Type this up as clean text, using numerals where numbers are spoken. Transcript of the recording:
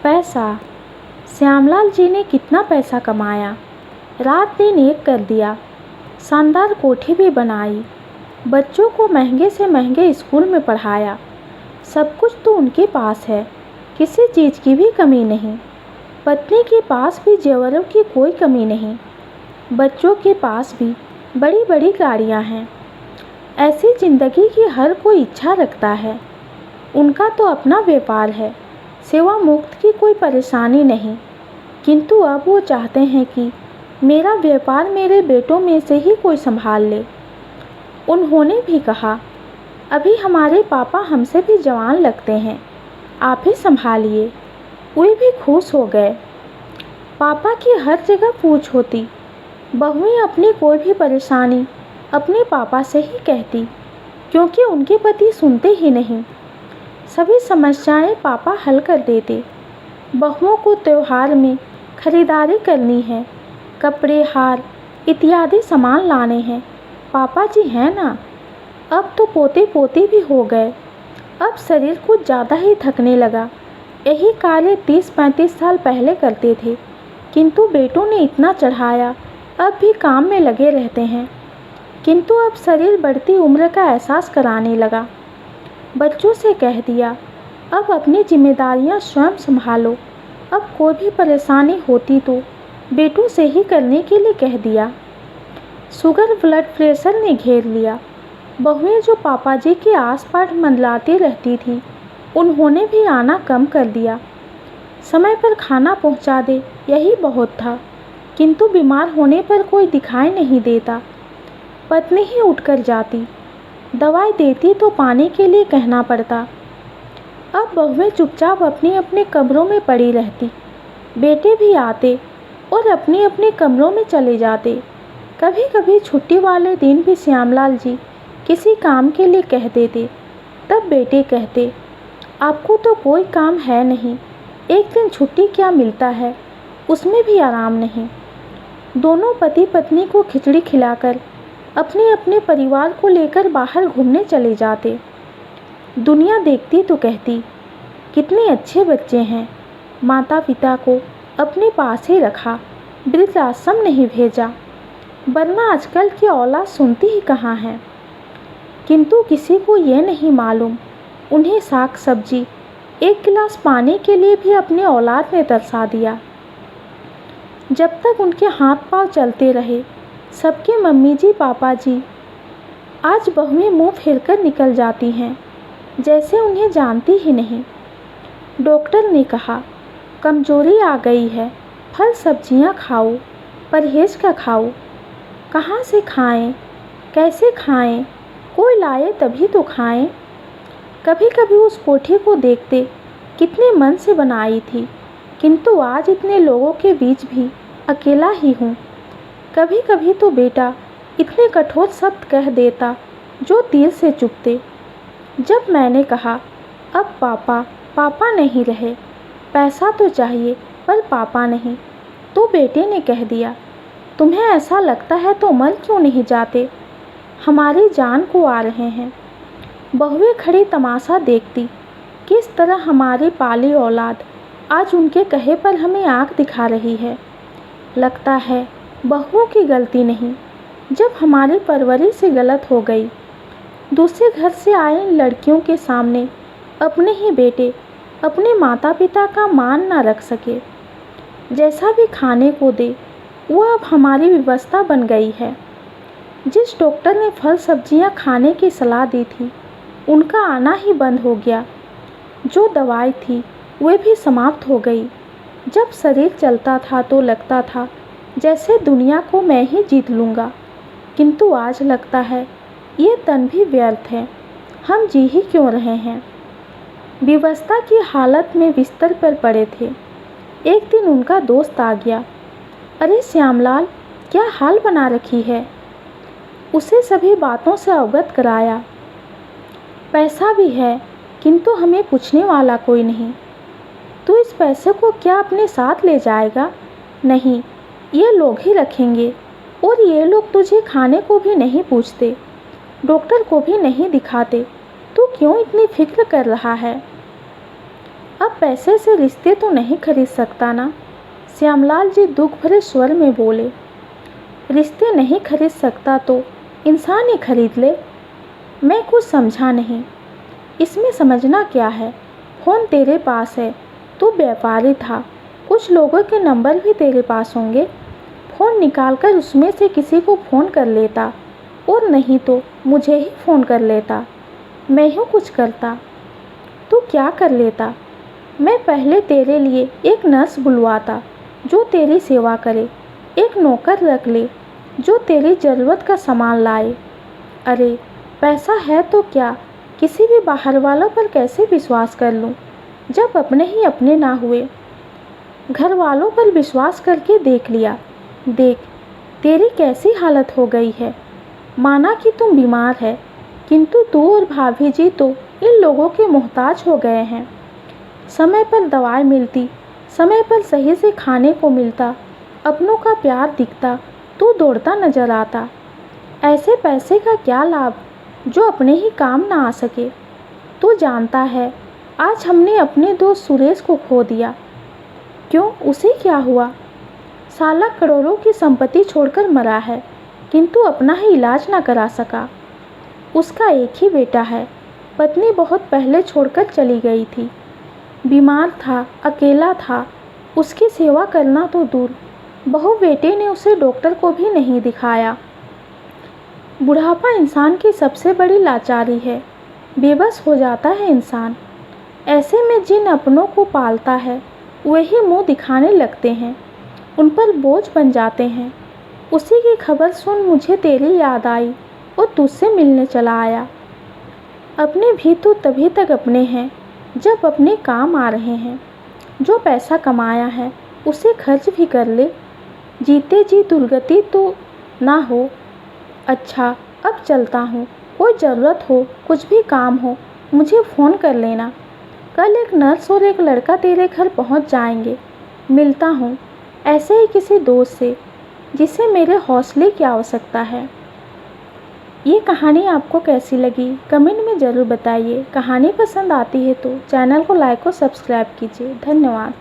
पैसा। श्यामलाल जी ने कितना पैसा कमाया, रात दिन एक कर दिया। शानदार कोठी भी बनाई, बच्चों को महंगे से महंगे स्कूल में पढ़ाया। सब कुछ तो उनके पास है, किसी चीज़ की भी कमी नहीं। पत्नी के पास भी जेवरों की कोई कमी नहीं। बच्चों के पास भी बड़ी बड़ी गाड़ियाँ हैं। ऐसी ज़िंदगी की हर कोई इच्छा रखता है। उनका तो अपना व्यापार है, सेवा मुक्त की कोई परेशानी नहीं। किंतु अब वो चाहते हैं कि मेरा व्यापार मेरे बेटों में से ही कोई संभाल ले। उन्होंने भी कहा, अभी हमारे पापा हमसे भी जवान लगते हैं, आप ही संभालिए। वे भी खुश हो गए। पापा की हर जगह पूछ होती। बहुएं अपनी कोई भी परेशानी अपने पापा से ही कहती, क्योंकि उनके पति सुनते ही नहीं। सभी समस्याएं पापा हल कर देते। बहुओं को त्योहार में खरीदारी करनी है, कपड़े, हार इत्यादि सामान लाने हैं, पापा जी हैं ना। अब तो पोते पोती भी हो गए। अब शरीर कुछ ज़्यादा ही थकने लगा। यही कार्य 30-35 साल पहले करते थे, किंतु बेटों ने इतना चढ़ाया, अब भी काम में लगे रहते हैं। किंतु अब शरीर बढ़ती उम्र का एहसास कराने लगा। बच्चों से कह दिया, अब अपनी जिम्मेदारियां स्वयं संभालो। अब कोई भी परेशानी होती तो बेटों से ही करने के लिए कह दिया। शुगर ब्लड प्रेशर ने घेर लिया। बहुएं जो पापा जी के आसपास मंडलाती रहती थी, उन्होंने भी आना कम कर दिया। समय पर खाना पहुंचा दे, यही बहुत था। किंतु बीमार होने पर कोई दिखाई नहीं देता। पत्नी ही उठकर जाती, दवाई देती तो पानी के लिए कहना पड़ता। अब बहुएं चुपचाप अपने अपने कमरों में पड़ी रहती। बेटे भी आते और अपने अपने कमरों में चले जाते। कभी कभी छुट्टी वाले दिन भी श्यामलाल जी किसी काम के लिए कह देते। तब बेटे कहते, आपको तो कोई काम है नहीं, एक दिन छुट्टी क्या मिलता है, उसमें भी आराम नहीं। दोनों पति पत्नी को खिचड़ी खिलाकर अपने अपने परिवार को लेकर बाहर घूमने चले जाते। दुनिया देखती तो कहती, कितने अच्छे बच्चे हैं, माता पिता को अपने पास ही रखा, वृद्धाश्रम नहीं भेजा, वरना आजकल की औलाद सुनती ही कहाँ है। किंतु किसी को ये नहीं मालूम, उन्हें साग सब्जी, एक गिलास पानी के लिए भी अपने औलाद ने तरसा दिया। जब तक उनके हाथ पांव चलते रहे, सबके मम्मी जी पापा जी। आज बहुएं मुंह फेरकर निकल जाती हैं, जैसे उन्हें जानती ही नहीं। डॉक्टर ने कहा, कमजोरी आ गई है, फल सब्जियां खाओ, परहेज का खाओ। कहाँ से खाएं, कैसे खाएं, कोई लाए तभी तो खाएं। कभी कभी उस कोठी को देखते, कितने मन से बनाई थी, किंतु आज इतने लोगों के बीच भी अकेला ही हूँ। कभी कभी तो बेटा इतने कठोर शब्द कह देता जो दिल से चुभते। जब मैंने कहा, अब पापा पापा नहीं रहे, पैसा तो चाहिए पर पापा नहीं, तो बेटे ने कह दिया, तुम्हें ऐसा लगता है तो मर क्यों नहीं जाते, हमारी जान को आ रहे हैं। बहुएं खड़ी तमाशा देखती, किस तरह हमारी पाली औलाद आज उनके कहे पर हमें आँख दिखा रही है। लगता है बहुओं की गलती नहीं, जब हमारी परवरिश से गलत हो गई। दूसरे घर से आए इन लड़कियों के सामने अपने ही बेटे अपने माता पिता का मान ना रख सके। जैसा भी खाने को दे, वो अब हमारी व्यवस्था बन गई है। जिस डॉक्टर ने फल सब्जियां खाने की सलाह दी थी, उनका आना ही बंद हो गया। जो दवाई थी वे भी समाप्त हो गई। जब शरीर चलता था तो लगता था जैसे दुनिया को मैं ही जीत लूँगा, किंतु आज लगता है ये तन भी व्यर्थ है, हम जी ही क्यों रहे हैं। विवस्था की हालत में बिस्तर पर पड़े थे। एक दिन उनका दोस्त आ गया, अरे श्यामलाल, क्या हाल बना रखी है। उसे सभी बातों से अवगत कराया। पैसा भी है, किंतु हमें पूछने वाला कोई नहीं। तू इस पैसे को क्या अपने साथ ले जाएगा? नहीं, ये लोग ही रखेंगे, और ये लोग तुझे खाने को भी नहीं पूछते, डॉक्टर को भी नहीं दिखाते। तू क्यों इतनी फिक्र कर रहा है? अब पैसे से रिश्ते तो नहीं खरीद सकता ना। श्यामलाल जी दुख भरे स्वर में बोले। रिश्ते नहीं खरीद सकता तो इंसान ही खरीद ले। मैं कुछ समझा नहीं। इसमें समझना क्या है? फ़ोन तेरे पास है, तू व्यापारी था, कुछ लोगों के नंबर भी तेरे पास होंगे। फ़ोन निकालकर उसमें से किसी को फ़ोन कर लेता, और नहीं तो मुझे ही फ़ोन कर लेता। मैं ही कुछ करता। तू क्या कर लेता? मैं पहले तेरे लिए एक नर्स बुलवाता जो तेरी सेवा करे, एक नौकर रख ले जो तेरी ज़रूरत का सामान लाए। अरे पैसा है तो क्या, किसी भी बाहर वालों पर कैसे विश्वास कर लूं जब अपने ही अपने ना हुए। घर वालों पर विश्वास करके देख लिया। देख तेरी कैसी हालत हो गई है। माना कि तुम बीमार है, किंतु तू और भाभी जी तो इन लोगों के मोहताज हो गए हैं। समय पर दवाई मिलती, समय पर सही से खाने को मिलता, अपनों का प्यार दिखता, तू दौड़ता नजर आता। ऐसे पैसे का क्या लाभ जो अपने ही काम ना आ सके। तू जानता है आज हमने अपने दोस्त सुरेश को खो दिया। क्यों, उसे क्या हुआ? साला करोड़ों की संपत्ति छोड़कर मरा है, किंतु अपना ही इलाज ना करा सका। उसका एक ही बेटा है, पत्नी बहुत पहले छोड़कर चली गई थी। बीमार था, अकेला था, उसकी सेवा करना तो दूर, बहू बेटे ने उसे डॉक्टर को भी नहीं दिखाया। बुढ़ापा इंसान की सबसे बड़ी लाचारी है, बेबस हो जाता है इंसान। ऐसे में जिन अपनों को पालता है वही मुंह दिखाने लगते हैं, उन पर बोझ बन जाते हैं। उसी की खबर सुन मुझे तेरी याद आई और तुझसे मिलने चला आया। अपने भी तो तभी तक अपने हैं जब अपने काम आ रहे हैं। जो पैसा कमाया है उसे खर्च भी कर ले, जीते जी दुर्गति तो ना हो। अच्छा अब चलता हूँ, कोई ज़रूरत हो, कुछ भी काम हो मुझे फ़ोन कर लेना। कल एक नर्स और एक लड़का तेरे घर पहुँच जाएंगे। मिलता हूँ ऐसे ही किसी दोस्त से जिसे मेरे हौसले की आवश्यकता है। ये कहानी आपको कैसी लगी कमेंट में ज़रूर बताइए। कहानी पसंद आती है तो चैनल को लाइक और सब्सक्राइब कीजिए। धन्यवाद।